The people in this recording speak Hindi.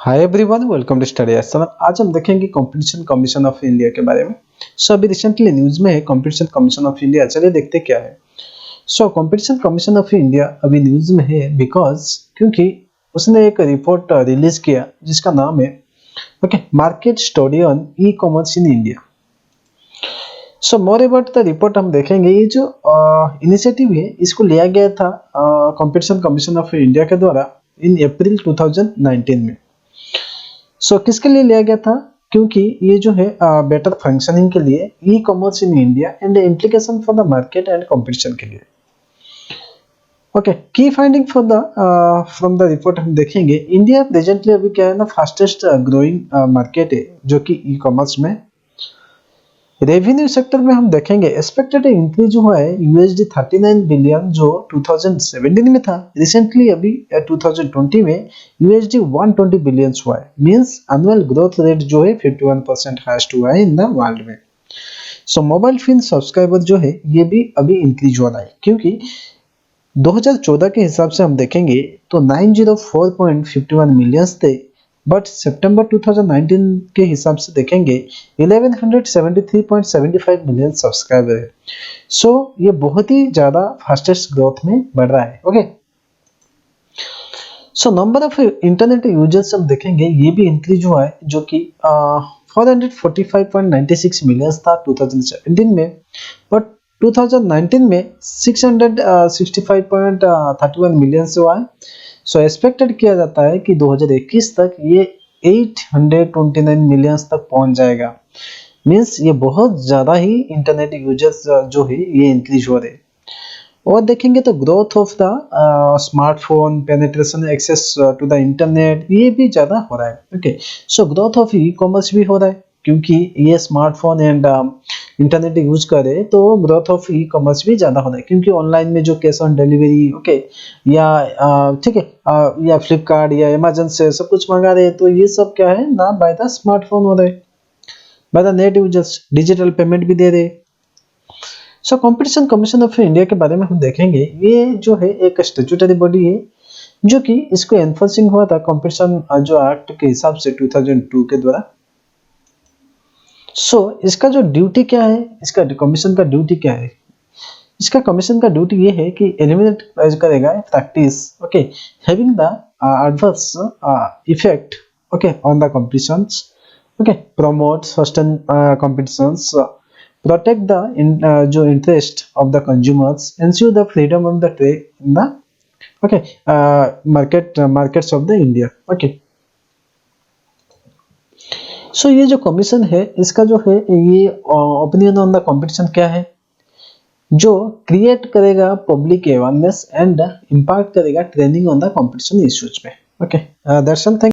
Hi everyone, welcome to study Ashram. आज हम देखेंगे कंपटीशन कमीशन ऑफ इंडिया के बारे में। अभी रिसेंटली न्यूज़ में है कंपटीशन कमीशन ऑफ इंडिया। चलिए देखते क्या है। कंपटीशन कमीशन ऑफ इंडिया अभी न्यूज़ में है क्योंकि उसने एक रिपोर्ट रिलीज किया जिसका नाम है market study on e commerce in India. More about the report हम देखेंगे। ये जो इनिशिएटिव है इसको लिया गया था कंपटीशन कमीशन ऑफ इंडिया के द्वारा इन अप्रैल 2019 में। किसके लिए लिया गया था? क्योंकि ये जो है बेटर फंक्शनिंग के लिए e commerce in India and implication for the market and competition के लिए। की finding for the from the report हम देखेंगे। इंडिया प्रेजेंटली अभी क्या है ना, फास्टेस्ट ग्रोइंग मार्केट है जो कि ई कॉमर्स में। रेवेन्यू सेक्टर में हम देखेंगे एक्सपेक्टेड इंक्रीज हुआ है USD 39 बिलियन जो 2017 में था। रिसेंटली अभी 2020 में USD 120 बिलियन हुआ है। मींस एनुअल ग्रोथ रेट जो है 51% हाईएस्ट हुआ है इन द वर्ल्ड में। मोबाइल फोन सब्सक्राइबर जो है ये भी अभी इंक्रीज हो रहा है, क्योंकि 2014 के हिसाब से हम देखेंगे तो 904.51 मिलियंस थे, बट सितंबर 2019 के हिसाब से देखेंगे 1173.75 मिलियन सब्सक्राइबर है। ये बहुत ही ज्यादा फास्टेस्ट ग्रोथ में बढ़ रहा है। नंबर ऑफ इंटरनेट यूजर्स हम देखेंगे ये भी इंक्रीज हुआ है, जो कि 445.96 मिलियन था 2017 में, बट 2019 में 665.31 मिलियन से हुआ है। एक्सपेक्टेड किया जाता है कि 2021 तक ये 829 मिलियन तक पहुंच जाएगा। मींस ये बहुत ज्यादा ही इंटरनेट यूजर्स जो है ये इंक्रीज हो रहे हैं। और देखेंगे तो growth of the smartphone penetration access to the internet ये भी ज्यादा हो रहा है। ग्रोथ ऑफ ई कॉमर्स भी हो रहा है, क्योंकि ये स्मार्टफोन एंड इंटरनेट यूज करे तो ग्रोथ ऑफ ई कॉमर्स भी ज्यादा हो रहा है, क्योंकि ऑनलाइन में जो कैश ऑन डिलीवरी या ठीक है या फ्लिपकार्ट या अमेजन से सब कुछ मंगा रहे हैं, तो ये सब क्या है ना, बाय द स्मार्टफोन हो रहा है, by the net users. Digital payment भी दे रहे। कंपटीशन कमीशन ऑफ इंडिया के बारे में हम देखेंगे। ये जो है एक स्टैट्यूटरी बॉडी है जो कि इसको एनफोर्सिंग हुआ था कंपटीशन जो एक्ट के हिसाब से 2002 के द्वारा। इसका जो ड्यूटी क्या है, इसका कमीशन का ड्यूटी क्या है? इसका कमीशन का ड्यूटी ये है कि एलिमिनेट करेगा practice having the adverse effect on the competitions, promote sustain competitions, protect the जो interest of the consumers, ensure the freedom of the trade in the markets of the India। ये जो कमीशन है इसका जो है ये ओपिनियन ऑन द कंपटीशन क्या है, जो क्रिएट करेगा पब्लिक अवेयरनेस एंड इम्पैक्ट करेगा training on the competition issues में। दर्शन, थैंक